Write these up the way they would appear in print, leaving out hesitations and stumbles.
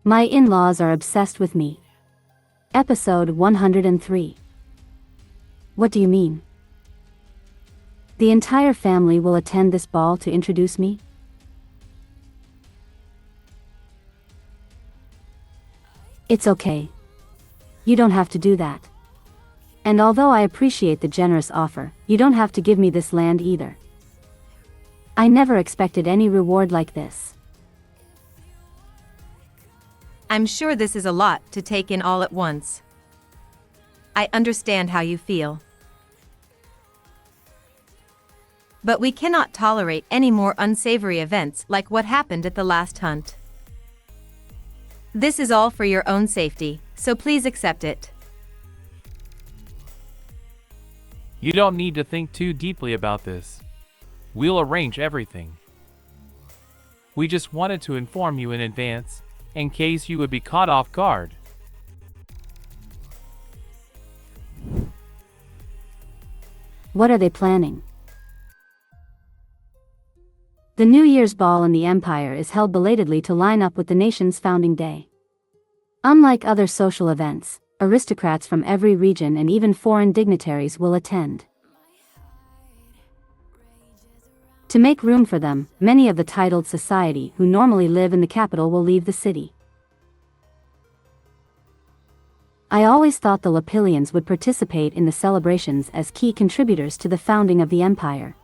My in-laws are obsessed with me. Episode 103. What do you mean? The entire family will attend this ball to introduce me? It's okay. You don't have to do that. And although I appreciate the generous offer, you don't have to give me this land either. I never expected any reward like this. I'm sure this is a lot to take in all at once. I understand how you feel. But we cannot tolerate any more unsavory events like what happened at the last hunt. This is all for your own safety, so please accept it. You don't need to think too deeply about this. We'll arrange everything. We just wanted to inform you in advance, in case you would be caught off guard. What are they planning? The New Year's ball in the Empire is held belatedly to line up with the nation's founding day. Unlike other social events, aristocrats from every region and even foreign dignitaries will attend. To make room for them, many of the titled society who normally live in the capital will leave the city. I always thought the Lapileons would participate in the celebrations as key contributors to the founding of the empire.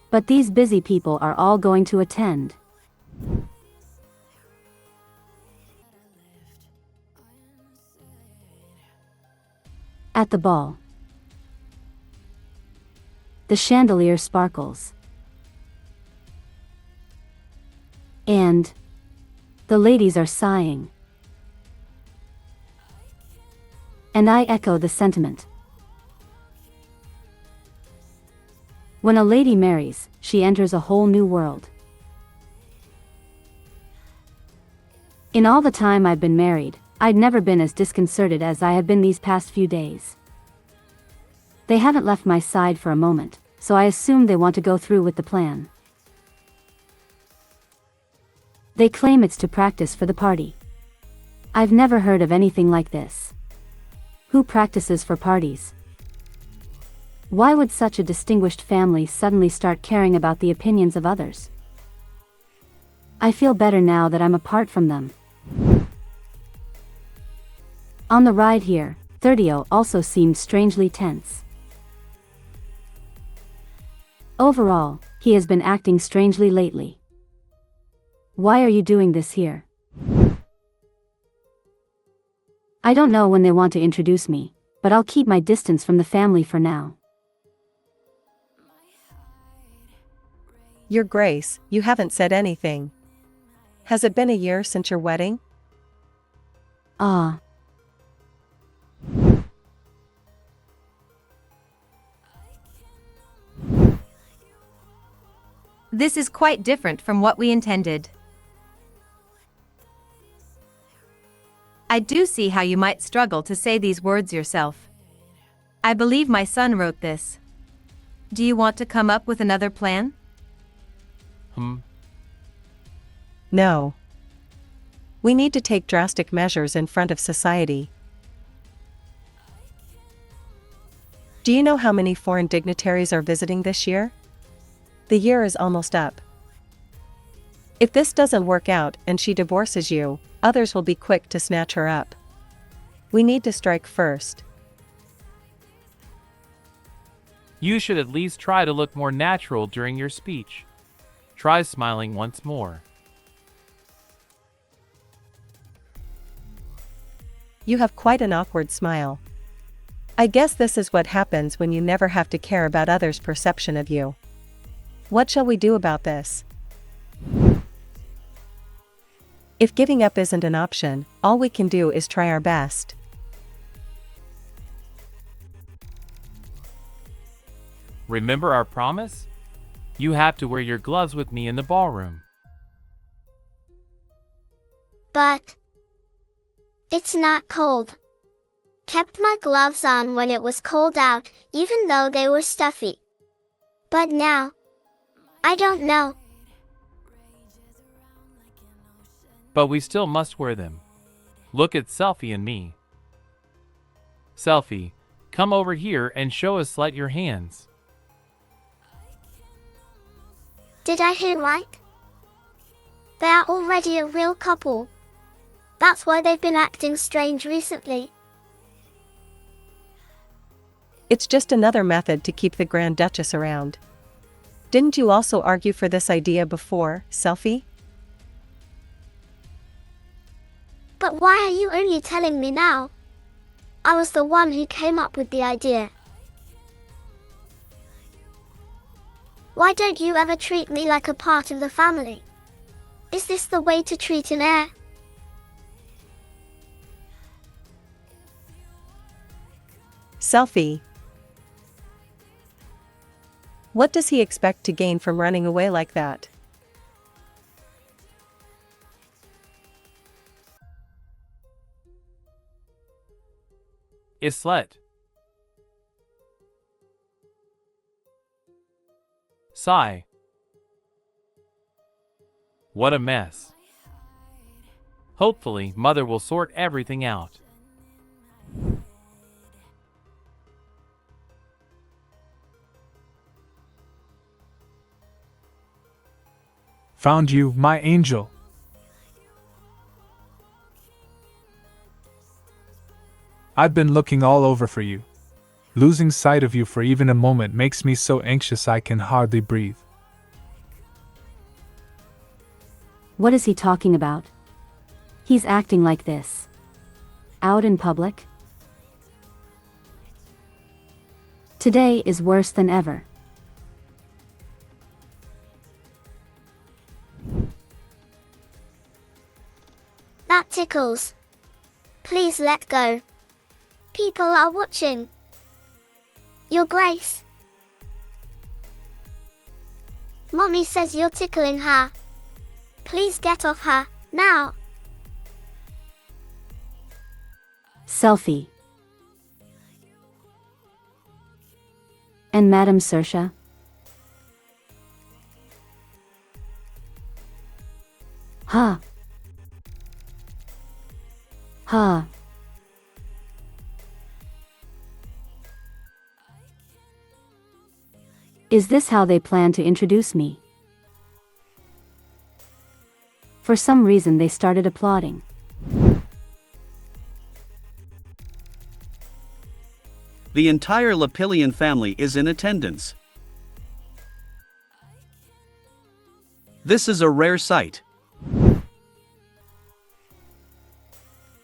But these busy people are all going to attend. At the ball, the chandelier sparkles. And the ladies are sighing. And I echo the sentiment. When a lady marries, she enters a whole new world. In all the time I've been married, I'd never been as disconcerted as I have been these past few days. They haven't left my side for a moment, so I assume they want to go through with the plan. They claim it's to practice for the party. I've never heard of anything like this. Who practices for parties? Why would such a distinguished family suddenly start caring about the opinions of others? I feel better now that I'm apart from them. On the ride here, Thirdio also seemed strangely tense. Overall, he has been acting strangely lately. Why are you doing this here? I don't know when they want to introduce me, but I'll keep my distance from the family for now. Your Grace, you haven't said anything. Has it been a year since your wedding? Ah. This is quite different from what we intended. I do see how you might struggle to say these words yourself. I believe my son wrote this. Do you want to come up with another plan? No. We need to take drastic measures in front of society. Do you know how many foreign dignitaries are visiting this year? The year is almost up. If this doesn't work out and she divorces you, others will be quick to snatch her up. We need to strike first. You should at least try to look more natural during your speech. Try smiling once more. You have quite an awkward smile. I guess this is what happens when you never have to care about others' perception of you. What shall we do about this? If giving up isn't an option, all we can do is try our best. Remember our promise? You have to wear your gloves with me in the ballroom. But it's not cold. Kept my gloves on when it was cold out, even though they were stuffy. But now, I don't know. but we still must wear them. Look at Selfie and me. Selfie, come over here and show us Slut your hands. Did I hear right? They are already a real couple. That's why they've been acting strange recently. It's just another method to keep the Grand Duchess around. Didn't you also argue for this idea before, Selfie? But why are you only telling me now? I was the one who came up with the idea. Why don't you ever treat me like a part of the family? Is this the way to treat an heir? Selfie. What does he expect to gain from running away like that? It's Slut. Sigh. What a mess. Hopefully, Mother will sort everything out. Found you, my angel. I've been looking all over for you. Losing sight of you for even a moment makes me so anxious I can hardly breathe. What is he talking about? He's acting like this. Out in public? Today is worse than ever. That tickles. Please let go. People are watching. Your Grace. Mommy says you're tickling her. Please get off her, now. Selfie. And Madame Saoirse? Ha. Ha. Is this how they plan to introduce me? For some reason they started applauding. The entire Lapileon family is in attendance. This is a rare sight.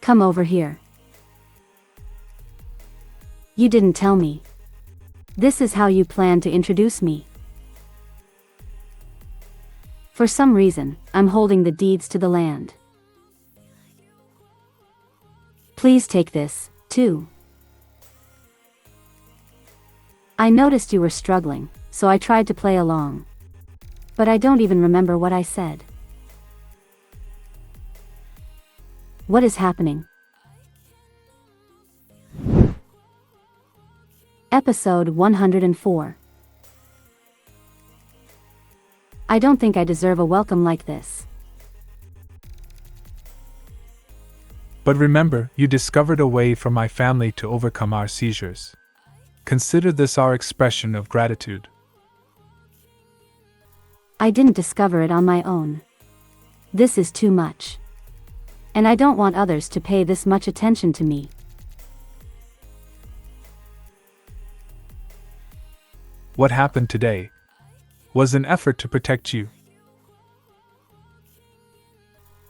Come over here. You didn't tell me. This is how you plan to introduce me. For some reason, I'm holding the deeds to the land. Please take this, too. I noticed you were struggling, so I tried to play along. But I don't even remember what I said. What is happening? Episode 104. I don't think I deserve a welcome like this. But remember, you discovered a way for my family to overcome our seizures. Consider this our expression of gratitude. I didn't discover it on my own. This is too much. And I don't want others to pay this much attention to me. What happened today was an effort to protect you.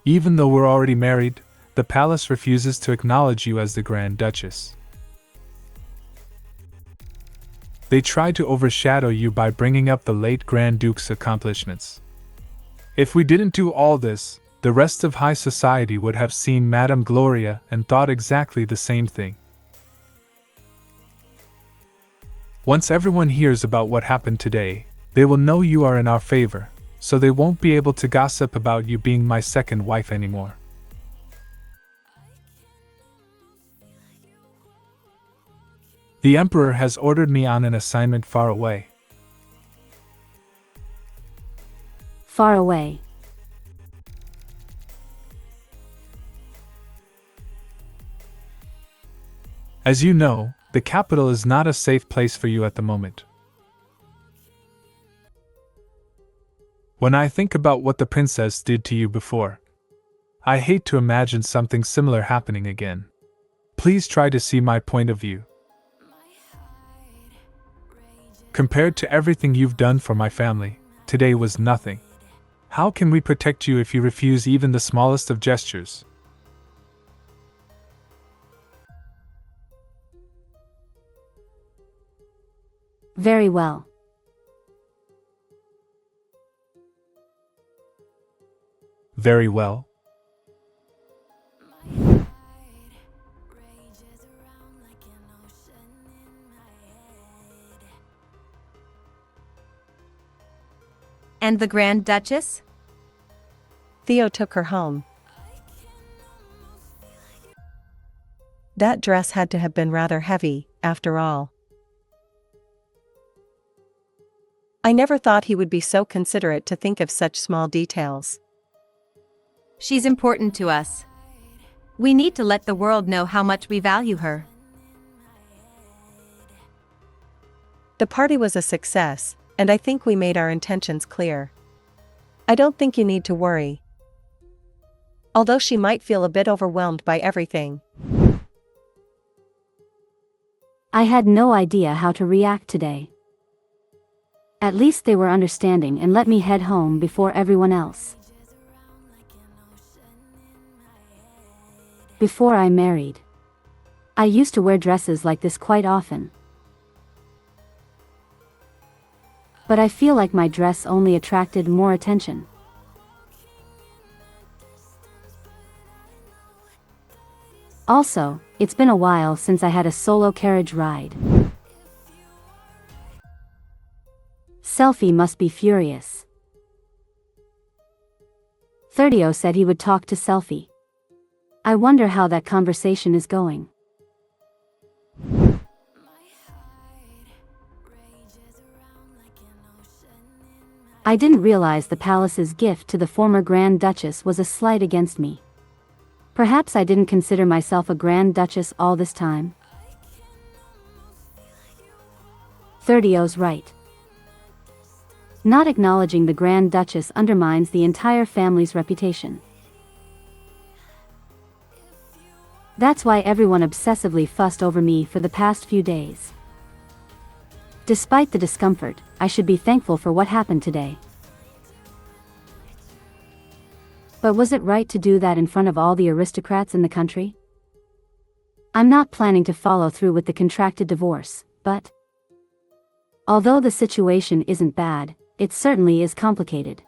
Even though we're already married, the palace refuses to acknowledge you as the Grand Duchess. They tried to overshadow you by bringing up the late Grand Duke's accomplishments. If we didn't do all this, the rest of high society would have seen Madame Gloria and thought exactly the same thing. Once everyone hears about what happened today, they will know you are in our favor, so they won't be able to gossip about you being my second wife anymore. The Emperor has ordered me on an assignment far away. Far away. As you know, the capital is not a safe place for you at the moment. When I think about what the princess did to you before, I hate to imagine something similar happening again. Please try to see my point of view. Compared to everything you've done for my family, today was nothing. How can we protect you if you refuse even the smallest of gestures? Very well. Very well. And the Grand Duchess? Theo took her home. That dress had to have been rather heavy, after all. I never thought he would be so considerate to think of such small details. She's important to us. We need to let the world know how much we value her. The party was a success, and I think we made our intentions clear. I don't think you need to worry. Although she might feel a bit overwhelmed by everything. I had no idea how to react today. At least they were understanding and let me head home before everyone else. Before I married, I used to wear dresses like this quite often. But I feel like my dress only attracted more attention. Also, it's been a while since I had a solo carriage ride. Selfie must be furious. Thirdio said he would talk to Selfie. I wonder how that conversation is going. I didn't realize the palace's gift to the former Grand Duchess was a slight against me. Perhaps I didn't consider myself a Grand Duchess all this time. Thirdio's right. Not acknowledging the Grand Duchess undermines the entire family's reputation. That's why everyone obsessively fussed over me for the past few days. Despite the discomfort, I should be thankful for what happened today. But was it right to do that in front of all the aristocrats in the country? I'm not planning to follow through with the contracted divorce, but although the situation isn't bad, it certainly is complicated.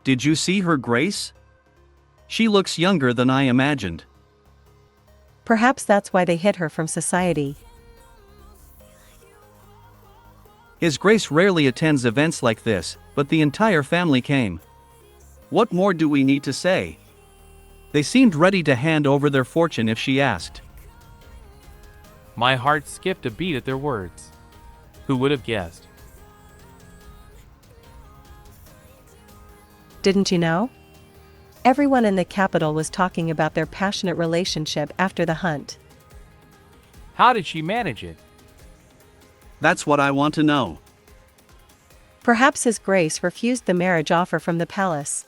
Did you see her grace? She looks younger than I imagined. Perhaps that's why they hid her from society. His Grace rarely attends events like this, but the entire family came. What more do we need to say? They seemed ready to hand over their fortune if she asked. My heart skipped a beat at their words. Who would have guessed? Didn't you know? Everyone in the capital was talking about their passionate relationship after the hunt. How did she manage it? That's what I want to know. Perhaps His Grace refused the marriage offer from the palace.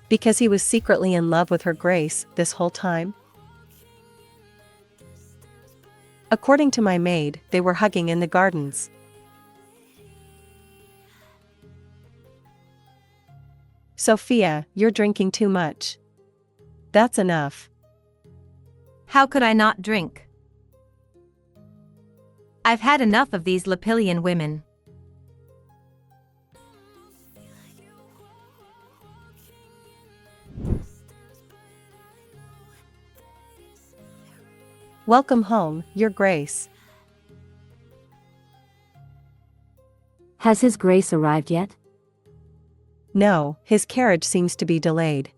Because he was secretly in love with Her Grace this whole time? According to my maid, they were hugging in the gardens. Sophia, you're drinking too much. That's enough. How could I not drink? I've had enough of these Lapileon women. Welcome home, Your Grace. Has His Grace arrived yet? No, his carriage seems to be delayed.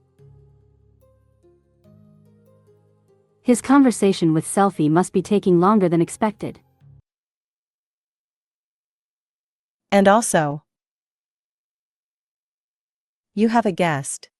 His conversation with Selfie must be taking longer than expected. And also, you have a guest.